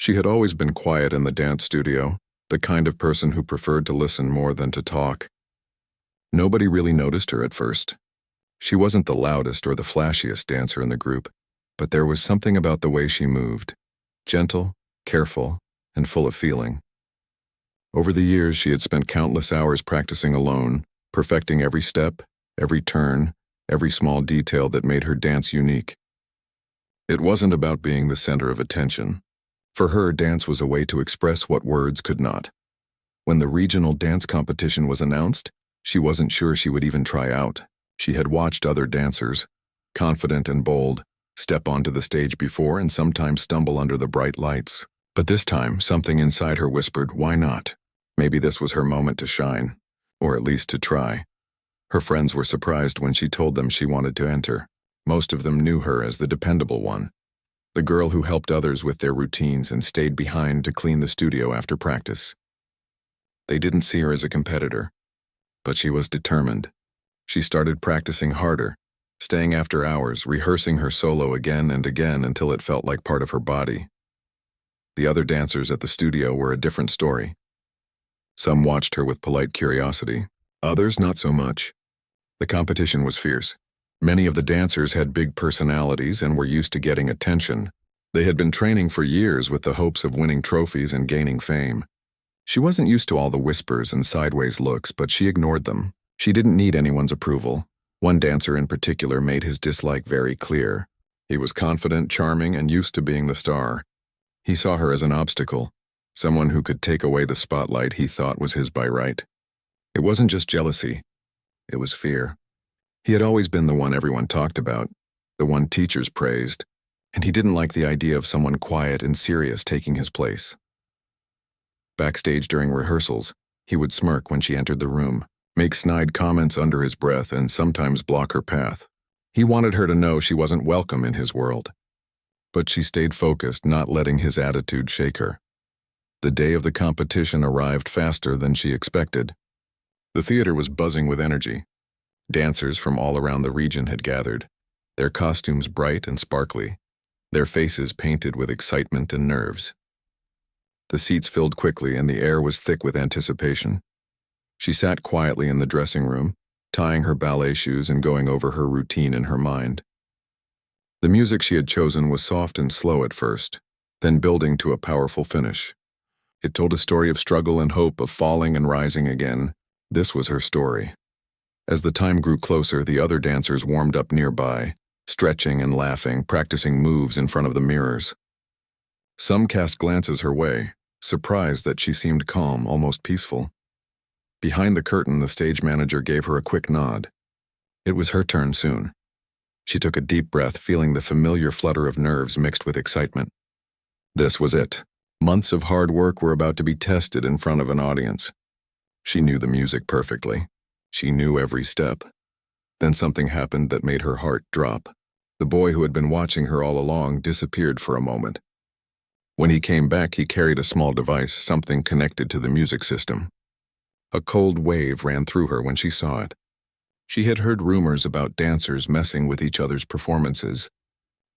She had always been quiet in the dance studio, the kind of person who preferred to listen more than to talk. Nobody really noticed her at first. She wasn't the loudest or the flashiest dancer in the group, but there was something about the way she moved, gentle, careful, and full of feeling. Over the years, she had spent countless hours practicing alone, perfecting every step, every turn, every small detail that made her dance unique. It wasn't about being the center of attention. For her, dance was a way to express what words could not. When the regional dance competition was announced, she wasn't sure she would even try out. She had watched other dancers, confident and bold, step onto the stage before and sometimes stumble under the bright lights. But this time, something inside her whispered, why not? Maybe this was her moment to shine, or at least to try. Her friends were surprised when she told them she wanted to enter. Most of them knew her as the dependable one, the girl who helped others with their routines and stayed behind to clean the studio after practice. They didn't see her as a competitor, but she was determined. She started practicing harder, staying after hours, rehearsing her solo again and again until it felt like part of her body. The other dancers at the studio were a different story. Some watched her with polite curiosity, others not so much. The competition was fierce. Many of the dancers had big personalities and were used to getting attention. They had been training for years with the hopes of winning trophies and gaining fame. She wasn't used to all the whispers and sideways looks, but she ignored them. She didn't need anyone's approval. One dancer in particular made his dislike very clear. He was confident, charming, and used to being the star. He saw her as an obstacle, someone who could take away the spotlight he thought was his by right. It wasn't just jealousy, it was fear. He had always been the one everyone talked about, the one teachers praised, and he didn't like the idea of someone quiet and serious taking his place. Backstage during rehearsals, he would smirk when she entered the room, make snide comments under his breath, and sometimes block her path. He wanted her to know she wasn't welcome in his world. But she stayed focused, not letting his attitude shake her. The day of the competition arrived faster than she expected. The theater was buzzing with energy. Dancers from all around the region had gathered, their costumes bright and sparkly, their faces painted with excitement and nerves. The seats filled quickly and the air was thick with anticipation. She sat quietly in the dressing room, tying her ballet shoes and going over her routine in her mind. The music she had chosen was soft and slow at first, then building to a powerful finish. It told a story of struggle and hope, of falling and rising again. This was her story. As the time grew closer, the other dancers warmed up nearby, stretching and laughing, practicing moves in front of the mirrors. Some cast glances her way, surprised that she seemed calm, almost peaceful. Behind the curtain, the stage manager gave her a quick nod. It was her turn soon. She took a deep breath, feeling the familiar flutter of nerves mixed with excitement. This was it. Months of hard work were about to be tested in front of an audience. She knew the music perfectly. She knew every step. Then something happened that made her heart drop. The boy who had been watching her all along disappeared for a moment. When he came back, he carried a small device, something connected to the music system. A cold wave ran through her when she saw it. She had heard rumors about dancers messing with each other's performances,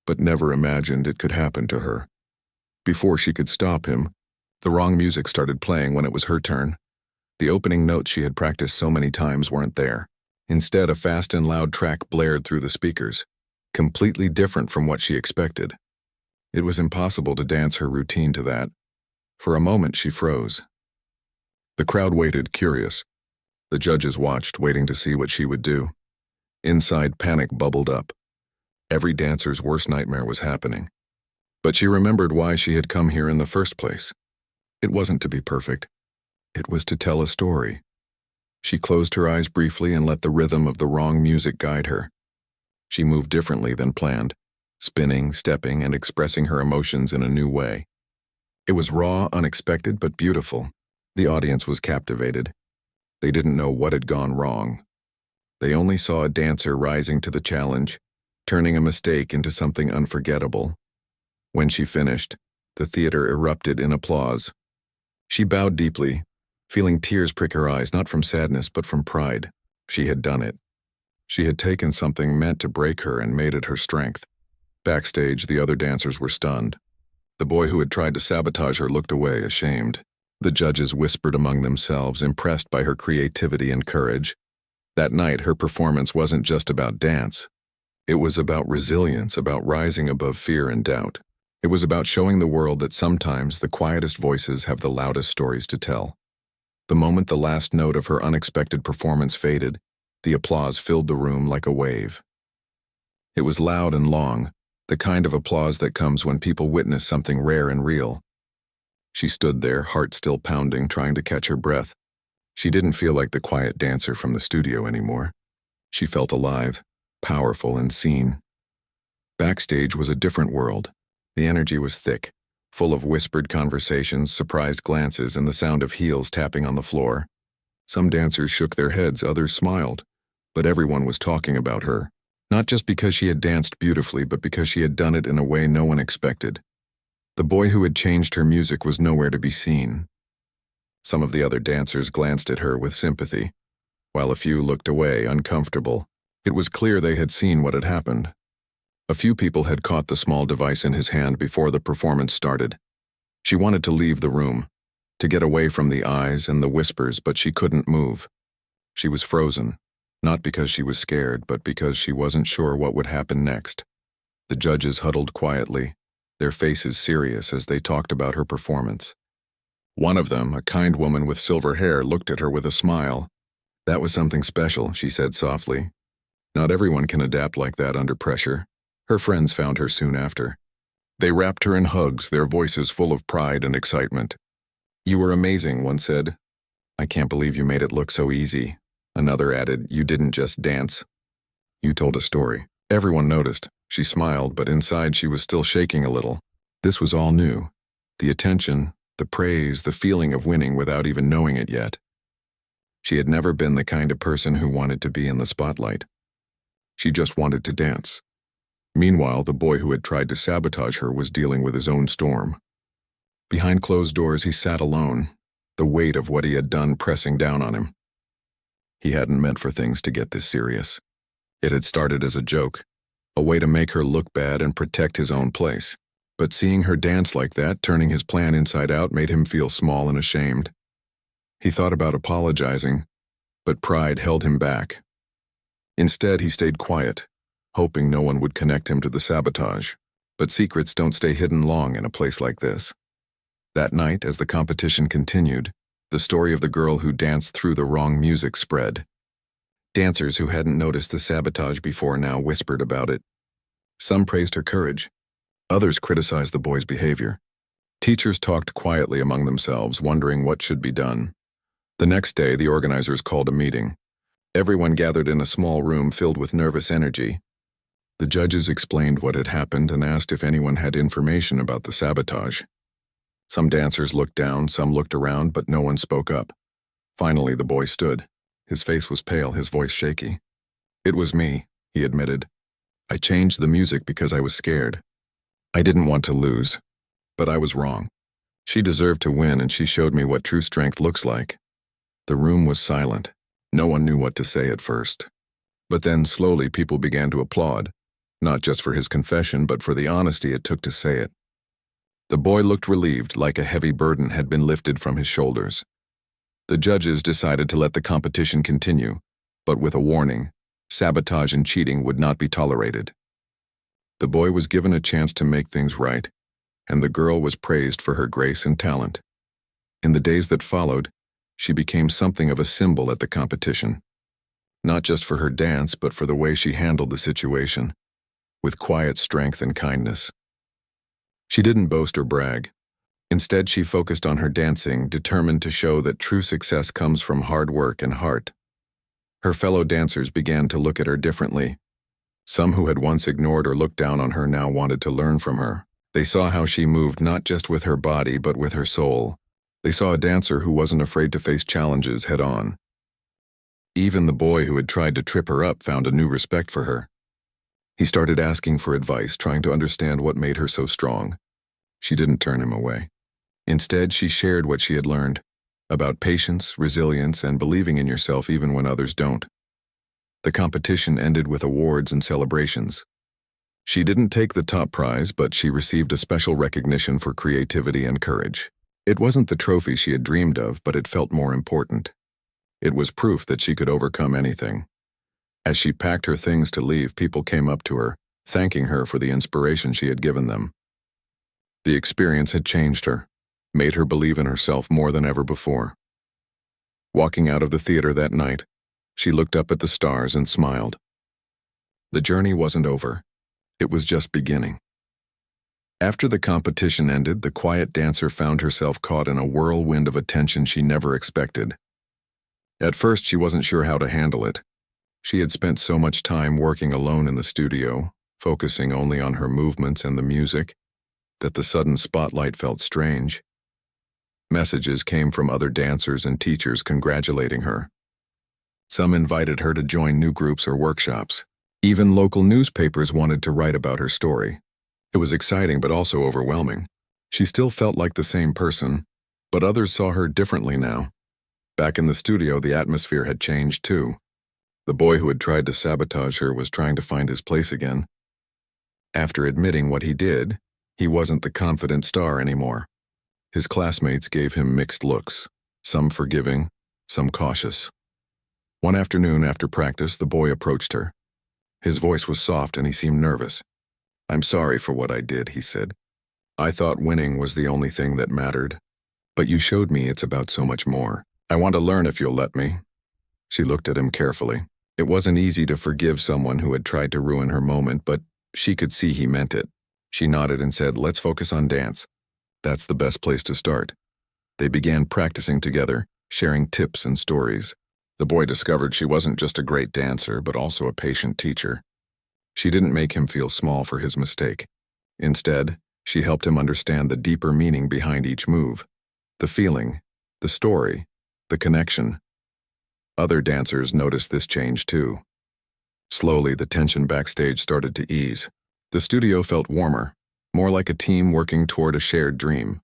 but never imagined it could happen to her. Before she could stop him, the wrong music started playing when it was her turn. The opening notes she had practiced so many times weren't there. Instead, a fast and loud track blared through the speakers, completely different from what she expected. It was impossible to dance her routine to that. For a moment, she froze. The crowd waited, curious. The judges watched, waiting to see what she would do. Inside, panic bubbled up. Every dancer's worst nightmare was happening. But she remembered why she had come here in the first place. It wasn't to be perfect. It was to tell a story. She closed her eyes briefly and let the rhythm of the wrong music guide her. She moved differently than planned, spinning, stepping, and expressing her emotions in a new way. It was raw, unexpected, but beautiful. The audience was captivated. They didn't know what had gone wrong. They only saw a dancer rising to the challenge, turning a mistake into something unforgettable. When she finished, the theater erupted in applause. She bowed deeply, feeling tears prick her eyes, not from sadness but from pride. She had done it. She had taken something meant to break her and made it her strength. Backstage, the other dancers were stunned. The boy who had tried to sabotage her looked away, ashamed. The judges whispered among themselves, impressed by her creativity and courage. That night, her performance wasn't just about dance. It was about resilience, about rising above fear and doubt. It was about showing the world that sometimes the quietest voices have the loudest stories to tell. The moment the last note of her unexpected performance faded, the applause filled the room like a wave. It was loud and long, the kind of applause that comes when people witness something rare and real. She stood there, heart still pounding, trying to catch her breath. She didn't feel like the quiet dancer from the studio anymore. She felt alive, powerful and seen. Backstage was a different world. The energy was thick, full of whispered conversations, surprised glances, and the sound of heels tapping on the floor. Some dancers shook their heads, others smiled, but everyone was talking about her, not just because she had danced beautifully, but because she had done it in a way no one expected. The boy who had changed her music was nowhere to be seen. Some of the other dancers glanced at her with sympathy, while a few looked away, uncomfortable. It was clear they had seen what had happened. A few people had caught the small device in his hand before the performance started. She wanted to leave the room, to get away from the eyes and the whispers, but she couldn't move. She was frozen, not because she was scared, but because she wasn't sure what would happen next. The judges huddled quietly, their faces serious as they talked about her performance. One of them, a kind woman with silver hair, looked at her with a smile. "That was something special," she said softly. "Not everyone can adapt like that under pressure." Her friends found her soon after. They wrapped her in hugs, their voices full of pride and excitement. "You were amazing," one said. "I can't believe you made it look so easy." Another added, "You didn't just dance. You told a story." Everyone noticed. She smiled, but inside she was still shaking a little. This was all new. The attention, the praise, the feeling of winning without even knowing it yet. She had never been the kind of person who wanted to be in the spotlight. She just wanted to dance. Meanwhile, the boy who had tried to sabotage her was dealing with his own storm. Behind closed doors, he sat alone, the weight of what he had done pressing down on him. He hadn't meant for things to get this serious. It had started as a joke, a way to make her look bad and protect his own place. But seeing her dance like that, turning his plan inside out, made him feel small and ashamed. He thought about apologizing, but pride held him back. Instead, he stayed quiet, hoping no one would connect him to the sabotage. But secrets don't stay hidden long in a place like this. That night, as the competition continued, the story of the girl who danced through the wrong music spread. Dancers who hadn't noticed the sabotage before now whispered about it. Some praised her courage. Others criticized the boy's behavior. Teachers talked quietly among themselves, wondering what should be done. The next day, the organizers called a meeting. Everyone gathered in a small room filled with nervous energy. The judges explained what had happened and asked if anyone had information about the sabotage. Some dancers looked down, some looked around, but no one spoke up. Finally, the boy stood. His face was pale, his voice shaky. "It was me," he admitted. "I changed the music because I was scared. I didn't want to lose, but I was wrong. She deserved to win, and she showed me what true strength looks like." The room was silent. No one knew what to say at first. But then, slowly, people began to applaud, not just for his confession, but for the honesty it took to say it. The boy looked relieved, like a heavy burden had been lifted from his shoulders. The judges decided to let the competition continue, but with a warning: sabotage and cheating would not be tolerated. The boy was given a chance to make things right, and the girl was praised for her grace and talent. In the days that followed, she became something of a symbol at the competition. Not just for her dance, but for the way she handled the situation, with quiet strength and kindness. She didn't boast or brag. Instead, she focused on her dancing, determined to show that true success comes from hard work and heart. Her fellow dancers began to look at her differently. Some who had once ignored or looked down on her now wanted to learn from her. They saw how she moved not just with her body, but with her soul. They saw a dancer who wasn't afraid to face challenges head on. Even the boy who had tried to trip her up found a new respect for her. He started asking for advice, trying to understand what made her so strong. She didn't turn him away. Instead, she shared what she had learned about patience, resilience, and believing in yourself even when others don't. The competition ended with awards and celebrations. She didn't take the top prize, but she received a special recognition for creativity and courage. It wasn't the trophy she had dreamed of, but it felt more important. It was proof that she could overcome anything. As she packed her things to leave, people came up to her, thanking her for the inspiration she had given them. The experience had changed her, made her believe in herself more than ever before. Walking out of the theater that night, she looked up at the stars and smiled. The journey wasn't over. It was just beginning. After the competition ended, the quiet dancer found herself caught in a whirlwind of attention she never expected. At first, she wasn't sure how to handle it. She had spent so much time working alone in the studio, focusing only on her movements and the music, that the sudden spotlight felt strange. Messages came from other dancers and teachers congratulating her. Some invited her to join new groups or workshops. Even local newspapers wanted to write about her story. It was exciting but also overwhelming. She still felt like the same person, but others saw her differently now. Back in the studio, the atmosphere had changed too. The boy who had tried to sabotage her was trying to find his place again. After admitting what he did, he wasn't the confident star anymore. His classmates gave him mixed looks, some forgiving, some cautious. One afternoon after practice, the boy approached her. His voice was soft and he seemed nervous. "I'm sorry for what I did," he said. "I thought winning was the only thing that mattered. But you showed me it's about so much more. I want to learn if you'll let me." She looked at him carefully. It wasn't easy to forgive someone who had tried to ruin her moment, but she could see he meant it. She nodded and said, "Let's focus on dance. That's the best place to start." They began practicing together, sharing tips and stories. The boy discovered she wasn't just a great dancer, but also a patient teacher. She didn't make him feel small for his mistake. Instead, she helped him understand the deeper meaning behind each move. The feeling, the story, the connection. Other dancers noticed this change too. Slowly, the tension backstage started to ease. The studio felt warmer, more like a team working toward a shared dream.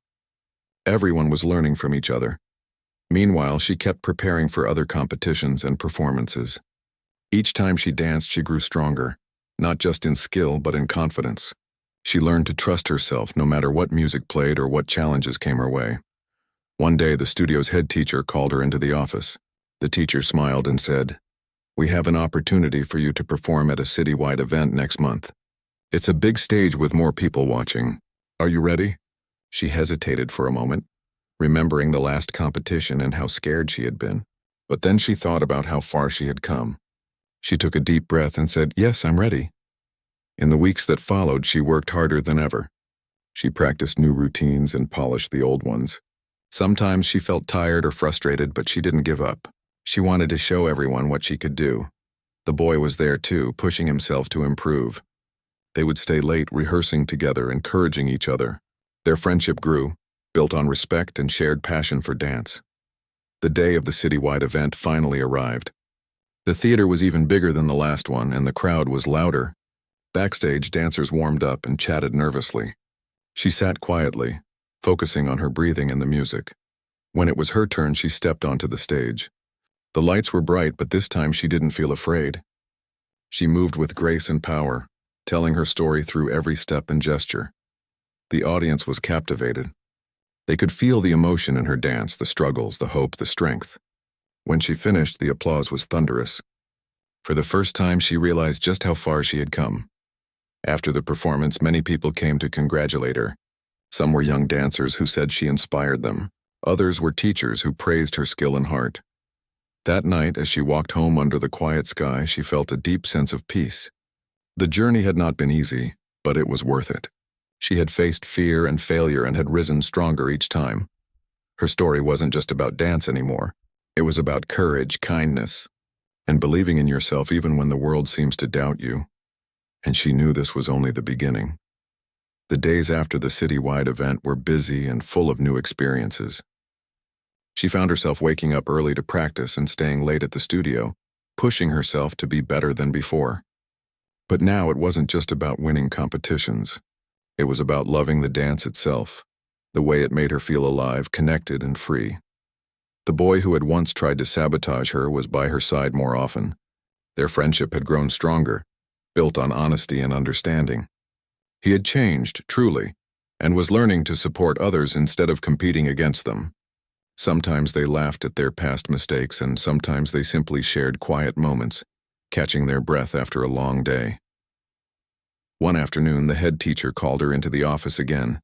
Everyone was learning from each other. Meanwhile, she kept preparing for other competitions and performances. Each time she danced, she grew stronger, not just in skill, but in confidence. She learned to trust herself no matter what music played or what challenges came her way. One day, the studio's head teacher called her into the office. The teacher smiled and said, "We have an opportunity for you to perform at a citywide event next month. It's a big stage with more people watching. Are you ready?" She hesitated for a moment, remembering the last competition and how scared she had been. But then she thought about how far she had come. She took a deep breath and said, "Yes, I'm ready." In the weeks that followed, she worked harder than ever. She practiced new routines and polished the old ones. Sometimes she felt tired or frustrated, but she didn't give up. She wanted to show everyone what she could do. The boy was there too, pushing himself to improve. They would stay late rehearsing together, encouraging each other. Their friendship grew, built on respect and shared passion for dance. The day of the citywide event finally arrived. The theater was even bigger than the last one, and the crowd was louder. Backstage, dancers warmed up and chatted nervously. She sat quietly, focusing on her breathing and the music. When it was her turn, she stepped onto the stage. The lights were bright, but this time she didn't feel afraid. She moved with grace and power, telling her story through every step and gesture. The audience was captivated. They could feel the emotion in her dance, the struggles, the hope, the strength. When she finished, the applause was thunderous. For the first time, she realized just how far she had come. After the performance, many people came to congratulate her. Some were young dancers who said she inspired them. Others were teachers who praised her skill and heart. That night, as she walked home under the quiet sky, she felt a deep sense of peace. The journey had not been easy, but it was worth it. She had faced fear and failure and had risen stronger each time. Her story wasn't just about dance anymore. It was about courage, kindness, and believing in yourself even when the world seems to doubt you. And she knew this was only the beginning. The days after the citywide event were busy and full of new experiences. She found herself waking up early to practice and staying late at the studio, pushing herself to be better than before. But now it wasn't just about winning competitions. It was about loving the dance itself, the way it made her feel alive, connected, and free. The boy who had once tried to sabotage her was by her side more often. Their friendship had grown stronger, built on honesty and understanding. He had changed, truly, and was learning to support others instead of competing against them. Sometimes they laughed at their past mistakes, and sometimes they simply shared quiet moments, catching their breath after a long day. One afternoon, the head teacher called her into the office again.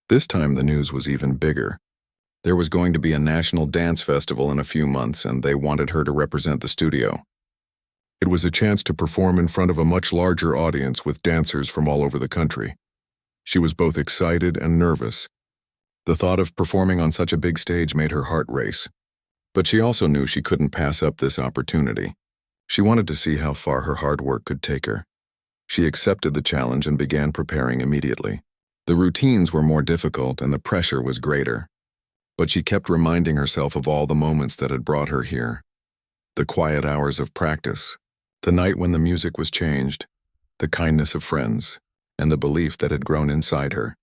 This time the news was even bigger. There was going to be a national dance festival in a few months, and they wanted her to represent the studio. It was a chance to perform in front of a much larger audience with dancers from all over the country. She was both excited and nervous. The thought of performing on such a big stage made her heart race. But she also knew she couldn't pass up this opportunity. She wanted to see how far her hard work could take her. She accepted the challenge and began preparing immediately. The routines were more difficult and the pressure was greater. But she kept reminding herself of all the moments that had brought her here. The quiet hours of practice, the night when the music was changed, the kindness of friends, and the belief that had grown inside her.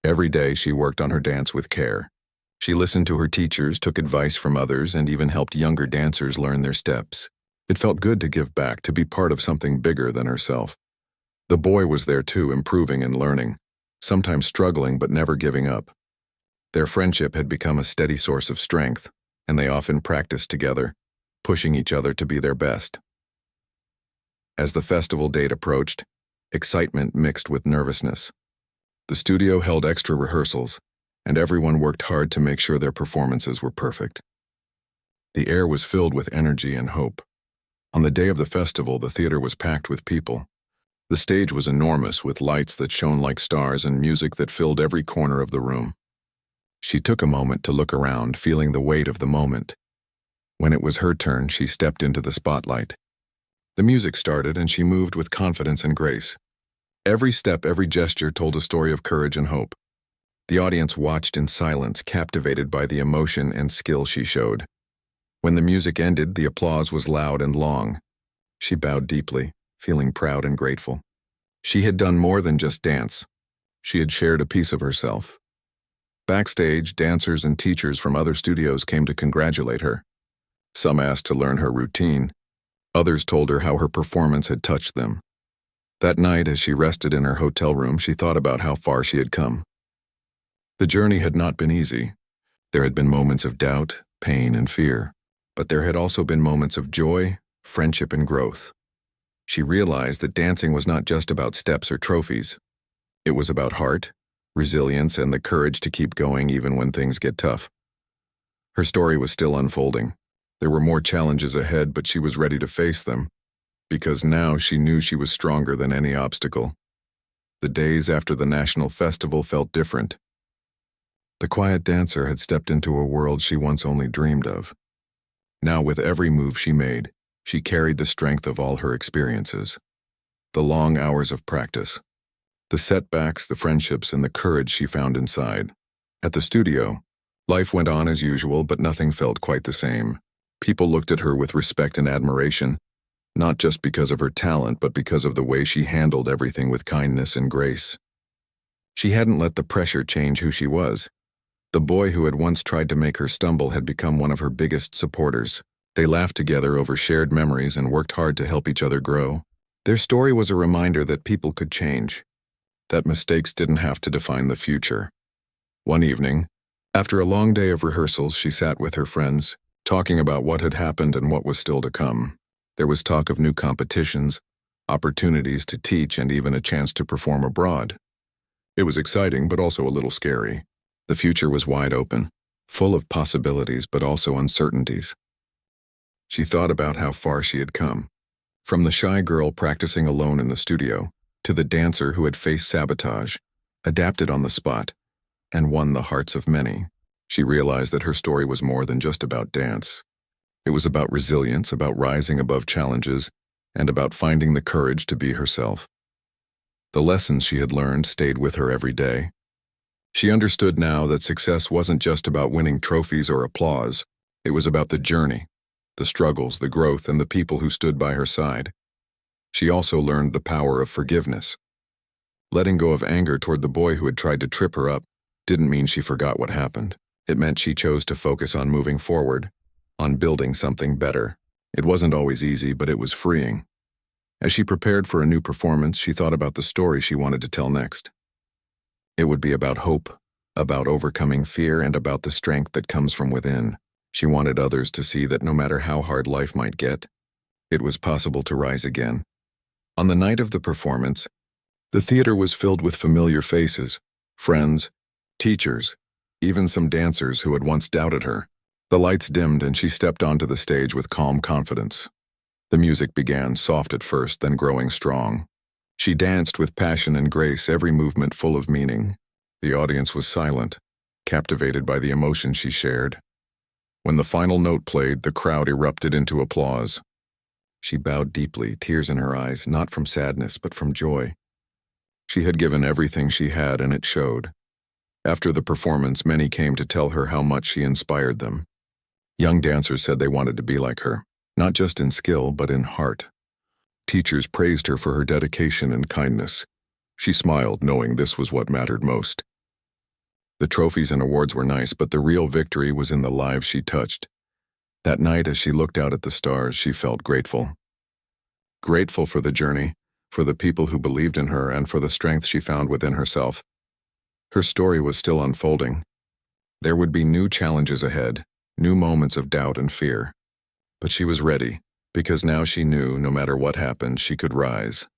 Every day she worked on her dance with care. She listened to her teachers, took advice from others, and even helped younger dancers learn their steps. It felt good to give back, to be part of something bigger than herself. The boy was there too, improving and learning, sometimes struggling but never giving up. Their friendship had become a steady source of strength, and they often practiced together, pushing each other to be their best. As the festival date approached, excitement mixed with nervousness. The studio held extra rehearsals, and everyone worked hard to make sure their performances were perfect. The air was filled with energy and hope. On the day of the festival, the theater was packed with people. The stage was enormous, with lights that shone like stars and music that filled every corner of the room. She took a moment to look around, feeling the weight of the moment. When it was her turn, she stepped into the spotlight. The music started, and she moved with confidence and grace. Every step, every gesture told a story of courage and hope. The audience watched in silence, captivated by the emotion and skill she showed. When the music ended, the applause was loud and long. She bowed deeply, feeling proud and grateful. She had done more than just dance. She had shared a piece of herself. Backstage, dancers and teachers from other studios came to congratulate her. Some asked to learn her routine. Others told her how her performance had touched them. That night, as she rested in her hotel room, she thought about how far she had come. The journey had not been easy. There had been moments of doubt, pain, and fear, but there had also been moments of joy, friendship, and growth. She realized that dancing was not just about steps or trophies. It was about heart, resilience, and the courage to keep going even when things get tough. Her story was still unfolding. There were more challenges ahead, but she was ready to face them, because now she knew she was stronger than any obstacle. The days after the national festival felt different. The quiet dancer had stepped into a world she once only dreamed of. Now, with every move she made, she carried the strength of all her experiences. The long hours of practice, the setbacks, the friendships, and the courage she found inside. At the studio, life went on as usual, but nothing felt quite the same. People looked at her with respect and admiration, not just because of her talent, but because of the way she handled everything with kindness and grace. She hadn't let the pressure change who she was. The boy who had once tried to make her stumble had become one of her biggest supporters. They laughed together over shared memories and worked hard to help each other grow. Their story was a reminder that people could change, that mistakes didn't have to define the future. One evening, after a long day of rehearsals, she sat with her friends, talking about what had happened and what was still to come. There was talk of new competitions, opportunities to teach, and even a chance to perform abroad. It was exciting, but also a little scary. The future was wide open, full of possibilities, but also uncertainties. She thought about how far she had come, from the shy girl practicing alone in the studio, to the dancer who had faced sabotage, adapted on the spot, and won the hearts of many. She realized that her story was more than just about dance. It was about resilience, about rising above challenges, and about finding the courage to be herself. The lessons she had learned stayed with her every day. She understood now that success wasn't just about winning trophies or applause. It was about the journey, the struggles, the growth, and the people who stood by her side. She also learned the power of forgiveness. Letting go of anger toward the boy who had tried to trip her up didn't mean she forgot what happened. It meant she chose to focus on moving forward, on building something better. It wasn't always easy, but it was freeing. As she prepared for a new performance, she thought about the story she wanted to tell next. It would be about hope, about overcoming fear, and about the strength that comes from within. She wanted others to see that no matter how hard life might get, it was possible to rise again. On the night of the performance, the theater was filled with familiar faces, friends, teachers, even some dancers who had once doubted her. The lights dimmed and she stepped onto the stage with calm confidence. The music began, soft at first, then growing strong. She danced with passion and grace, every movement full of meaning. The audience was silent, captivated by the emotion she shared. When the final note played, the crowd erupted into applause. She bowed deeply, tears in her eyes, not from sadness but from joy. She had given everything she had, and it showed. After the performance, many came to tell her how much she inspired them. Young dancers said they wanted to be like her, not just in skill but in heart. Teachers praised her for her dedication and kindness. She smiled, knowing this was what mattered most. The trophies and awards were nice, but the real victory was in the lives she touched. That night, as she looked out at the stars, she felt grateful. Grateful for the journey, for the people who believed in her, and for the strength she found within herself. Her story was still unfolding. There would be new challenges ahead, new moments of doubt and fear. But she was ready, because now she knew no matter what happened, she could rise.